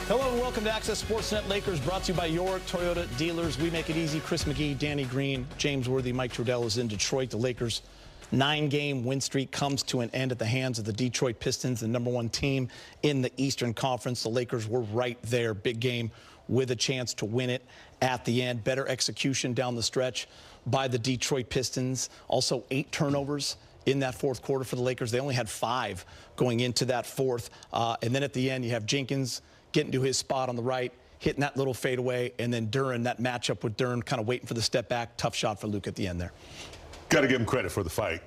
Hello and welcome to Access Sportsnet. Lakers brought to you by your Toyota dealers. We make it easy. Chris McGee, Danny Green, James Worthy, Mike Trudell is in Detroit. The Lakers' 9-game win streak comes to an end at the hands of the Detroit Pistons, the #1 team in the Eastern Conference. The Lakers were right there. Big game with a chance to win it at the end. Better execution down the stretch by the Detroit Pistons. Also 8 turnovers in that fourth quarter for the Lakers. They only had 5 going into that fourth. And then at the end, you have Jenkins getting to his spot on the right, hitting that little fadeaway, and then Duren, that matchup with Duren, kind of waiting for the step back. Tough shot for Luke at the end there. Got to give him credit for the fight.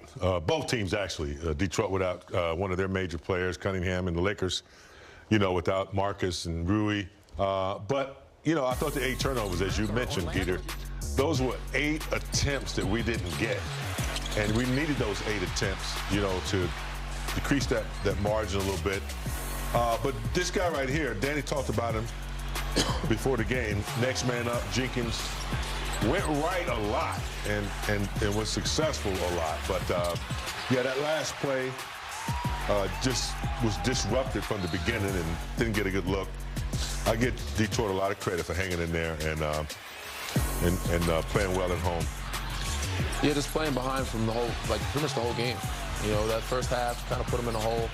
Both teams, actually. Detroit without one of their major players, Cunningham, and the Lakers, without Marcus and Rui. But, I thought the 8 turnovers, as you mentioned, Peter, those were 8 attempts that we didn't get. And we needed those 8 attempts, to decrease that margin a little bit. But this guy right here, Danny talked about him before the game. Next man up, Jenkins, went right a lot and was successful a lot. But, yeah, that last play just was disrupted from the beginning and didn't get a good look. I give Detroit a lot of credit for hanging in there and playing well at home. Yeah, just playing behind from the whole, pretty much the whole game. That first half kind of put them in a hole.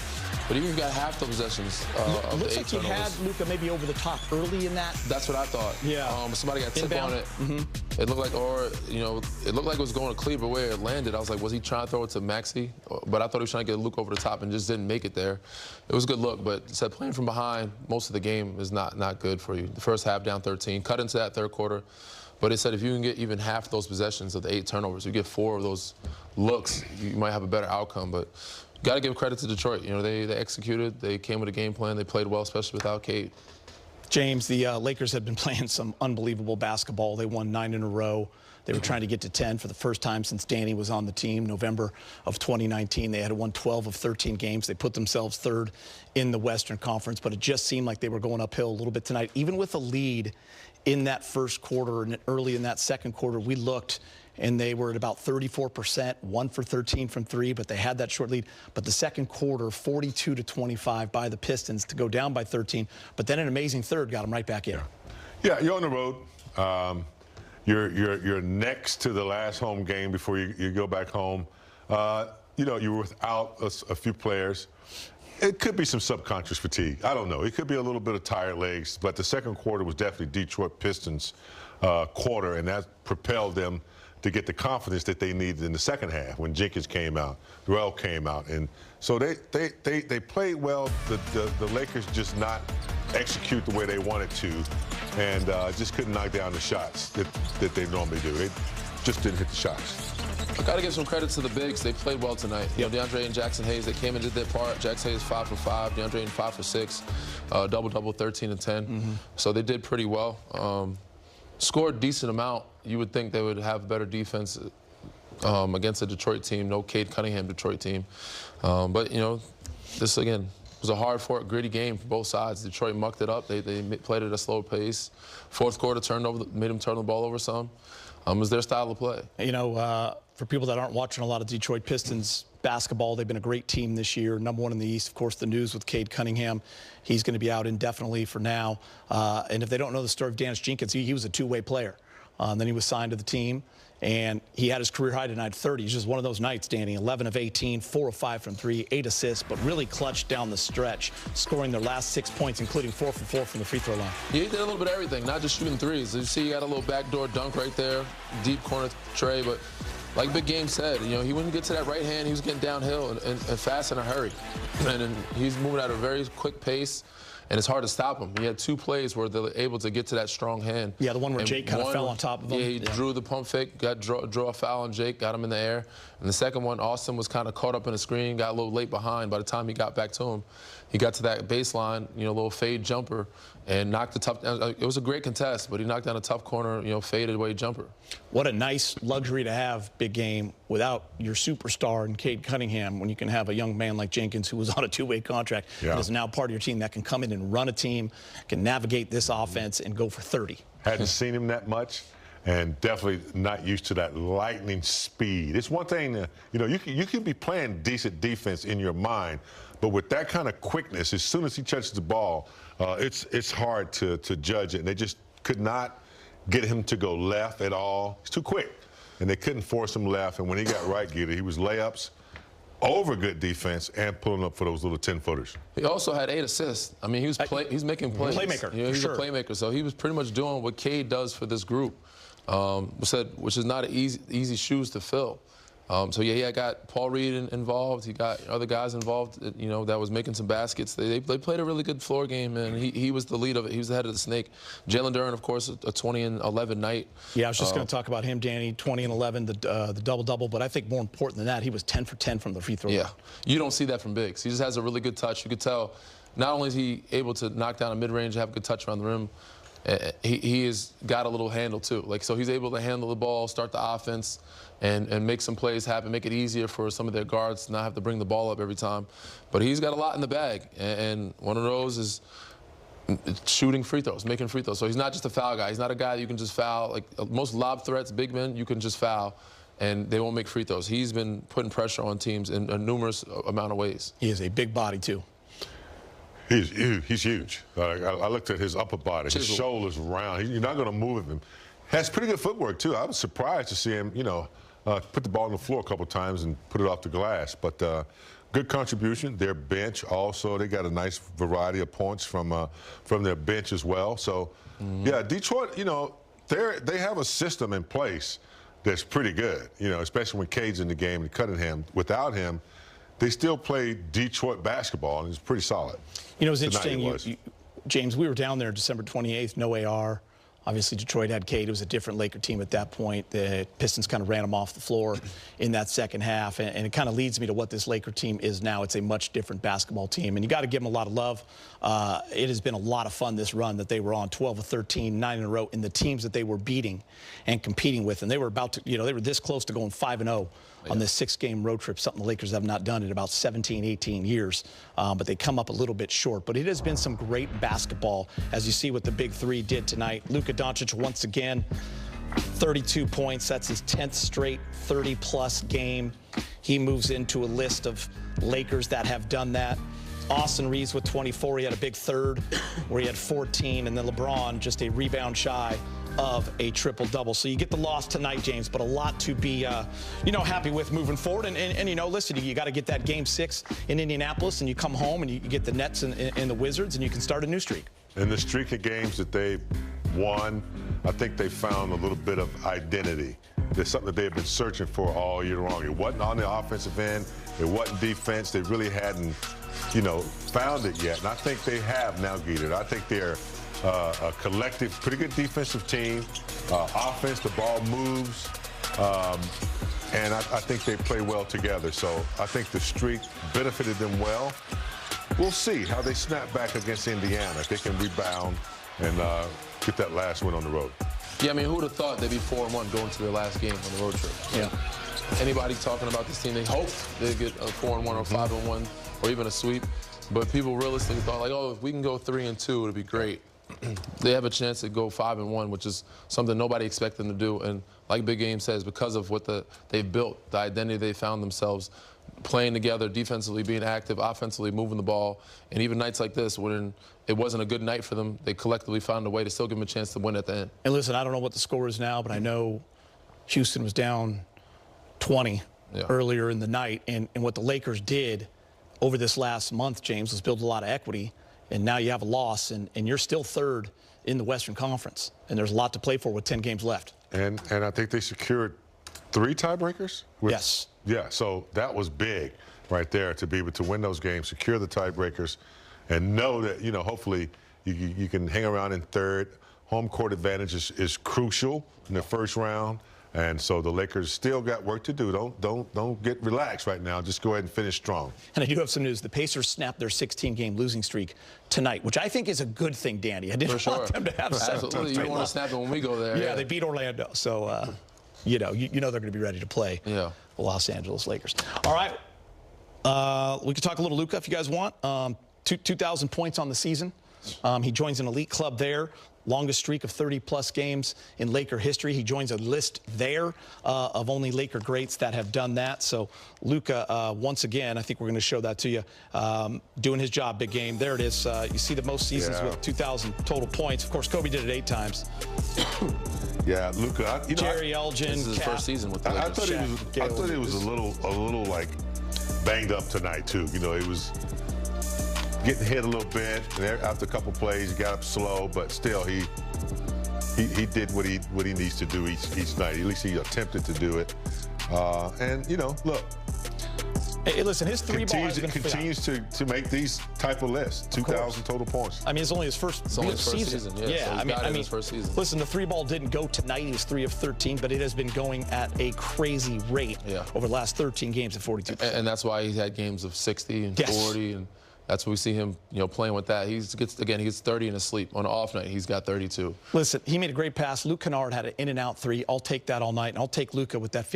But even if you got half the possessions of looks the 8 like he turnovers, had Luka maybe over the top early in that. That's what I thought. Yeah. Somebody got tip on it. Mm-hmm. It looked like, it looked like it was going to Cleaver where it landed. I was like, was he trying to throw it to Maxey? But I thought he was trying to get Luke over the top and just didn't make it there. It was a good look, but said playing from behind most of the game is not good for you. The first half down 13, cut into that third quarter. But it said if you can get even half those possessions of the 8 turnovers, you get 4 of those looks, you might have a better outcome. But got to give credit to Detroit. They executed. They came with a game plan. They played well, especially without Cade. James, the Lakers had been playing some unbelievable basketball. They won 9 in a row. They were trying to get to 10 for the first time since Danny was on the team, November of 2019. They had won 12 of 13 games. They put themselves 3rd in the Western Conference, but it just seemed like they were going uphill a little bit tonight. Even with a lead in that first quarter and early in that second quarter, we looked and they were at about 34%, 1 for 13 from 3, but they had that short lead. But the second quarter, 42-25 by the Pistons to go down by 13. But then an amazing third got them right back in. Yeah, you're on the road. You're next to the last home game before you go back home. You were without a few players. It could be some subconscious fatigue. I don't know. It could be a little bit of tired legs. But the second quarter was definitely Detroit Pistons quarter, and that propelled them to get the confidence that they needed in the second half when Jenkins came out, Ruel came out. And so they played well. The Lakers just not execute the way they wanted to and just couldn't knock down the shots that they normally do. They just didn't hit the shots. I got to give some credit to the bigs. They played well tonight. DeAndre and Jackson Hayes, they came and did their part. Jackson Hayes 5 for 5, DeAndre 5 for 6, double-double, 13 and 10. So they did pretty well. Scored a decent amount. You would think they would have better defense against a Detroit team, no Cade Cunningham Detroit team. But, this, again, was a hard-fought, gritty game for both sides. Detroit mucked it up. They played at a slow pace. Fourth quarter made them turn the ball over some. It was their style of play. For people that aren't watching a lot of Detroit Pistons basketball, they've been a great team this year. #1 in the East, of course, the news with Cade Cunningham. He's going to be out indefinitely for now. And if they don't know the story of Dennis Jenkins, he was a 2-way player. Then he was signed to the team, and he had his career high tonight, 30. It's just one of those nights, Danny. 11 of 18, 4 of 5 from 3, 8 assists, but really clutched down the stretch, scoring their last 6 points, including 4 for 4 from the free throw line. Yeah, he did a little bit of everything, not just shooting threes. You see, he got a little backdoor dunk right there, deep corner tray, but like Big Game said, he wouldn't get to that right hand. He was getting downhill and fast in a hurry. And he's moving at a very quick pace, and it's hard to stop him. He had 2 plays where they were able to get to that strong hand. Yeah, the one where Jake kind of fell on top of him. Yeah, he drew the pump fake, drew a foul on Jake, got him in the air. And the second one, Austin was kind of caught up in the screen, got a little late behind. By the time he got back to him, he got to that baseline, a little fade jumper, and knocked the tough. It was a great contest, but he knocked down a tough corner, faded away jumper. What a nice luxury to have, Big Game, without your superstar in Cade Cunningham, when you can have a young man like Jenkins who was on a 2-way contract and is now part of your team that can come in and run a team, can navigate this offense and go for 30. Hadn't seen him that much. And definitely not used to that lightning speed. It's one thing, you can be playing decent defense in your mind, But with that kind of quickness, as soon as he touches the ball, it's hard to judge it. And they just could not get him to go left at all. He's too quick. And they couldn't force him left. And when he got right, he was layups over good defense and pulling up for those little 10-footers. He also had 8 assists. I mean, he's making plays. Playmaker. You know, he's sure. a playmaker. So he was pretty much doing what Cade does for this group, which is not an easy shoes to fill. So yeah, he got Paul Reed involved. He got other guys involved, you know, that was making some baskets. They played a really good floor game, and he was the lead of it. He was the head of the snake. Jalen Duren, of course, a 20-11 night. Yeah, I was just going to talk about him, Danny. 20 and 11, the double-double. But I think more important than that, he was 10 for 10 from the free throw line. Yeah, you don't see that from bigs. He just has a really good touch. You could tell. Not only is he able to knock down a mid-range, have a good touch around the rim, he has got a little handle too. Like, so he's able to handle the ball, start the offense, and make some plays happen, make it easier for some of their guards to not have to bring the ball up every time. But he's got a lot in the bag, and one of those is shooting free throws, making free throws. So he's not just a foul guy. He's not a guy that you can just foul. Like most lob threats, big men, you can just foul, and they won't make free throws. He's been putting pressure on teams in a numerous amount of ways. He is a big body, too. He's huge. I looked at his upper body. His shoulders round. You're not going to move him. Has pretty good footwork, too. I was surprised to see him, you know, put the ball on the floor a couple times and put it off the glass. But good contribution. Their bench also, they got a nice variety of points from their bench as well. So, yeah, Detroit, you know, they have a system in place that's pretty good, you know, especially when Cade's in the game and Cunningham. Without him, they still play Detroit basketball, and it's pretty solid. You know, it's interesting, James, we were down there December 28th, no AR. Obviously, Detroit had Cade. It was a different Laker team at that point. The Pistons kind of ran them off the floor in that second half, and it kind of leads me to what this Laker team is now. It's a much different basketball team, and you got to give them a lot of love. It has been a lot of fun, this run that they were on, 12 of 13, 9 in a row, in the teams that they were beating and competing with, and they were about to, you know, they were this close to going 5-0 on this 6-game road trip, something the Lakers have not done in about 17, 18 years. But they come up a little bit short. But it has been some great basketball, as you see what the Big Three did tonight. Luka Doncic, once again, 32 points. That's his 10th straight 30-plus game. He moves into a list of Lakers that have done that. Austin Reeves with 24. He had a big third where he had 14. And then LeBron just a rebound shy of a triple-double. So you get the loss tonight, James, but a lot to be, you know, happy with moving forward. And you know, listen, you got to get that Game 6 in Indianapolis, and you come home and you get the Nets and the Wizards, and you can start a new streak. And the streak of games that they've won, I think they found a little bit of identity. There's something that they've been searching for all year long. It wasn't on the offensive end. It wasn't defense. They really hadn't, you know, found it yet. And I think they have now, Gator. I think they're a collective, pretty good defensive team. Offense, the ball moves. And I think they play well together. So I think the streak benefited them well. We'll see how they snap back against Indiana, if they can rebound and get that last win on the road. Yeah, I mean, who would have thought they'd be 4-1 going to their last game on the road trip? Yeah. Anybody talking about this team, they hoped they'd get a 4-1 or 5-1 or even a sweep. But people realistically thought, like, oh, if we can go 3-2, it'd be great. They have a chance to go 5-1, which is something nobody expected them to do. And like Big Game says, because of what they've built, the identity they found themselves, playing together, defensively being active, offensively moving the ball, and even nights like this when it wasn't a good night for them, they collectively found a way to still give them a chance to win at the end. And listen, I don't know what the score is now, but I know Houston was down 20 earlier in the night, and what the Lakers did over this last month, James, was build a lot of equity. And now you have a loss, and you're still third in the Western Conference. And there's a lot to play for with 10 games left. And I think they secured 3 tiebreakers? Yes. Yeah, so that was big right there, to be able to win those games, secure the tiebreakers, and know that, you know, hopefully you can hang around in third. Home court advantage is crucial in the first round. And so the Lakers still got work to do. Don't get relaxed right now. Just go ahead and finish strong. And I do have some news. The Pacers snapped their 16-game losing streak tonight, which I think is a good thing, Danny. I didn't want them to have Absolutely. You don't want to snap it when we go there. Yeah, they beat Orlando. So, you know they're going to be ready to play the Los Angeles Lakers. All right. We can talk a little Luka if you guys want. 2,000 points on the season. He joins an elite club there. longest streak of 30-plus games in Laker history. He joins a list there of only Laker greats that have done that. So Luka, once again, I think we're going to show that to you, doing his job, big game. There it is. You see the most seasons with 2,000 total points. Of course, Kobe did it 8 times. Yeah, Luka. Jerry Elgin. This is his first season with the Lakers. I thought he was a little like banged up tonight too. You know, he was getting hit a little bit, and after a couple plays, he got up slow, but still he did what he needs to do each night. At least he attempted to do it. And you know, look. Hey, listen, his three-ball has been continues to make these type of lists. 2,000 total points. I mean, it's only his first season. Yeah, so I mean, his first season. Listen, the three-ball didn't go tonight. He was 3 of 13, but it has been going at a crazy rate over the last 13 games at 42%. And that's why he's had games of 60 and 40, and that's what we see him, you know, playing with that. He gets 30 in his sleep. On an off night, he's got 32. Listen, he made a great pass. Luke Kennard had an in-and-out 3. I'll take that all night, and I'll take Luka with that 50.